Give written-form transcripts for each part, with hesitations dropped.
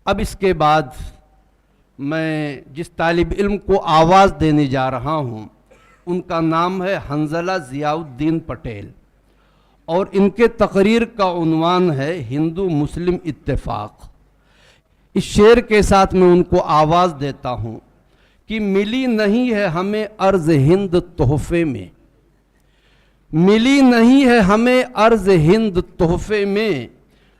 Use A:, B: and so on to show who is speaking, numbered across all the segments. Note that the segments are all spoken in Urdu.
A: اب اس کے بعد میں جس طالب علم کو آواز دینے جا رہا ہوں ان کا نام ہے حنظلہ ضیاء الدین پٹیل، اور ان کے تقریر کا عنوان ہے ہندو مسلم اتفاق۔ اس شعر کے ساتھ میں ان کو آواز دیتا ہوں کہ ملی نہیں ہے ہمیں ارض ہند تحفے میں، ملی نہیں ہے ہمیں ارض ہند تحفے میں،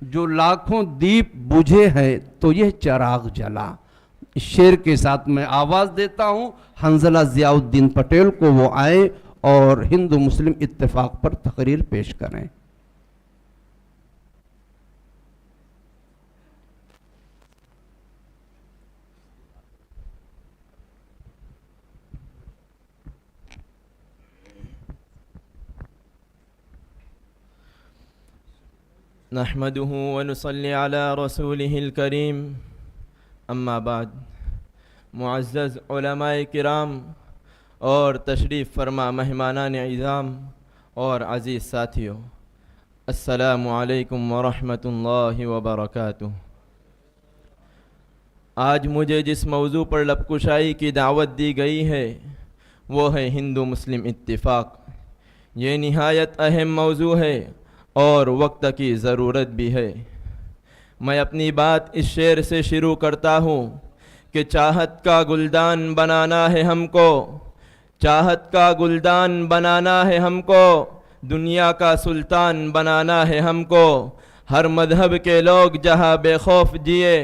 A: جو لاکھوں دیپ بجھے ہیں تو یہ چراغ جلا۔ اس شعر کے ساتھ میں آواز دیتا ہوں حنظلہ ضیاء الدین پٹیل کو، وہ آئیں اور ہندو مسلم اتفاق پر تقریر پیش کریں۔
B: نحمده ونصلي على رسوله الكريم، اما بعد۔ معزز علماء کرام اور تشریف فرما مہمانان اعظام اور عزیز ساتھیوں، السلام علیکم ورحمۃ اللہ وبرکاتہ۔ آج مجھے جس موضوع پر لب کشائی کی دعوت دی گئی ہے وہ ہے ہندو مسلم اتفاق۔ یہ نہایت اہم موضوع ہے اور وقت کی ضرورت بھی ہے۔ میں اپنی بات اس شعر سے شروع کرتا ہوں کہ چاہت کا گلدان بنانا ہے ہم کو، چاہت کا گلدان بنانا ہے ہم کو، دنیا کا سلطان بنانا ہے ہم کو۔ ہر مذہب کے لوگ جہاں بے خوف جیے،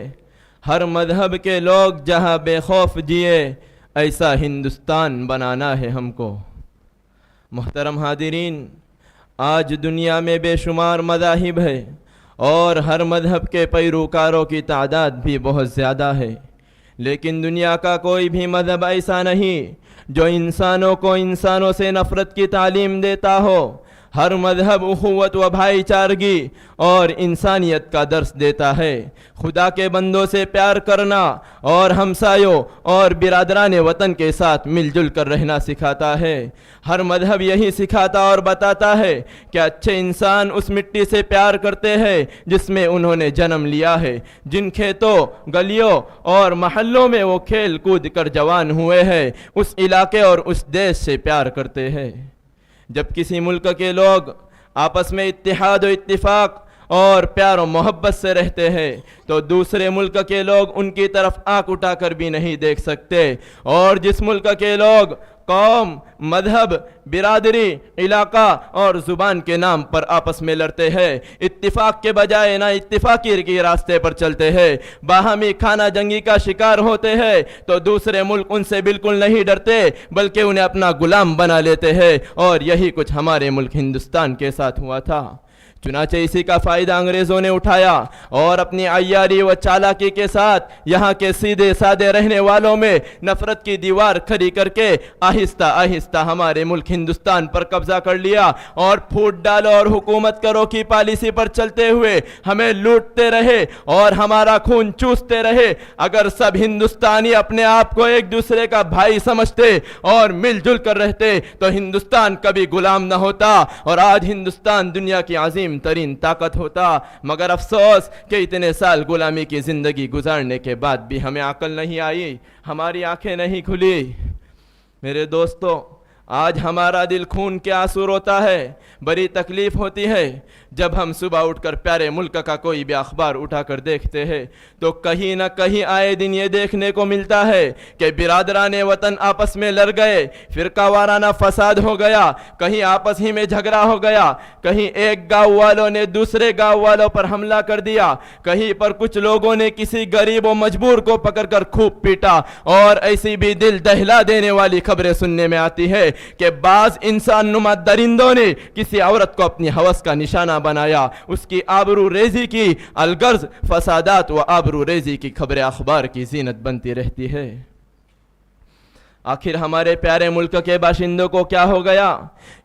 B: ہر مذہب کے لوگ جہاں بے خوف جیے، ایسا ہندوستان بنانا ہے ہم کو۔ محترم حاضرین، آج دنیا میں بے شمار مذاہب ہے اور ہر مذہب کے پیروکاروں کی تعداد بھی بہت زیادہ ہے، لیکن دنیا کا کوئی بھی مذہب ایسا نہیں جو انسانوں کو انسانوں سے نفرت کی تعلیم دیتا ہو۔ ہر مذہب اخوت و بھائی چارگی اور انسانیت کا درس دیتا ہے، خدا کے بندوں سے پیار کرنا اور ہمسایوں اور برادران وطن کے ساتھ مل جل کر رہنا سکھاتا ہے۔ ہر مذہب یہی سکھاتا اور بتاتا ہے کہ اچھے انسان اس مٹی سے پیار کرتے ہیں جس میں انہوں نے جنم لیا ہے، جن کھیتوں، گلیوں اور محلوں میں وہ کھیل کود کر جوان ہوئے ہیں، اس علاقے اور اس دیش سے پیار کرتے ہیں۔ جب کسی ملک کے لوگ آپس میں اتحاد و اتفاق اور پیار و محبت سے رہتے ہیں تو دوسرے ملک کے لوگ ان کی طرف آنکھ اٹھا کر بھی نہیں دیکھ سکتے، اور جس ملک کے لوگ قوم، مذہب، برادری، علاقہ اور زبان کے نام پر آپس میں لڑتے ہیں، اتفاق کے بجائے نا اتفاقی کے راستے پر چلتے ہیں، باہمی خانہ جنگی کا شکار ہوتے ہیں، تو دوسرے ملک ان سے بالکل نہیں ڈرتے بلکہ انہیں اپنا غلام بنا لیتے ہیں، اور یہی کچھ ہمارے ملک ہندوستان کے ساتھ ہوا تھا۔ چنانچہ اسی کا فائدہ انگریزوں نے اٹھایا اور اپنی عیاری و چالاکی کے ساتھ یہاں کے سیدھے سادے رہنے والوں میں نفرت کی دیوار کھڑی کر کے آہستہ آہستہ ہمارے ملک ہندوستان پر قبضہ کر لیا، اور پھوٹ ڈالو اور حکومت کرو کی پالیسی پر چلتے ہوئے ہمیں لوٹتے رہے اور ہمارا خون چوستے رہے۔ اگر سب ہندوستانی اپنے آپ کو ایک دوسرے کا بھائی سمجھتے اور مل جل کر رہتے تو ہندوستان کبھی غلام نہ ہوتا، اور آج ہندوستان دنیا کی عظیم ترین طاقت ہوتا۔ مگر افسوس کہ اتنے سال غلامی کی زندگی گزارنے کے بعد بھی ہمیں عقل نہیں آئی، ہماری آنکھیں نہیں کھلی۔ میرے دوستو، آج ہمارا دل خون کے آنسو روتا ہے، بڑی تکلیف ہوتی ہے جب ہم صبح اٹھ کر پیارے ملک کا کوئی بھی اخبار اٹھا کر دیکھتے ہیں تو کہیں نہ کہیں آئے دن یہ دیکھنے کو ملتا ہے کہ برادران وطن آپس میں لڑ گئے، فرقہ وارانہ فساد ہو گیا، کہیں آپس ہی میں جھگڑا ہو گیا، کہیں ایک گاؤں والوں نے دوسرے گاؤں والوں پر حملہ کر دیا، کہیں پر کچھ لوگوں نے کسی غریب و مجبور کو پکڑ کر خوب پیٹا، اور ایسی بھی دل دہلا دینے والی خبریں سننے میں آتی ہے کہ بعض انسان نما درندوں نے کسی عورت کو اپنی ہوس کا نشانہ بنایا، اس کی آبرو ریزی کی، الغرض فسادات و آبرو ریزی کی خبریں اخبار کی زینت بنتی رہتی ہے۔ آخر ہمارے پیارے ملک کے باشندوں کو کیا ہو گیا؟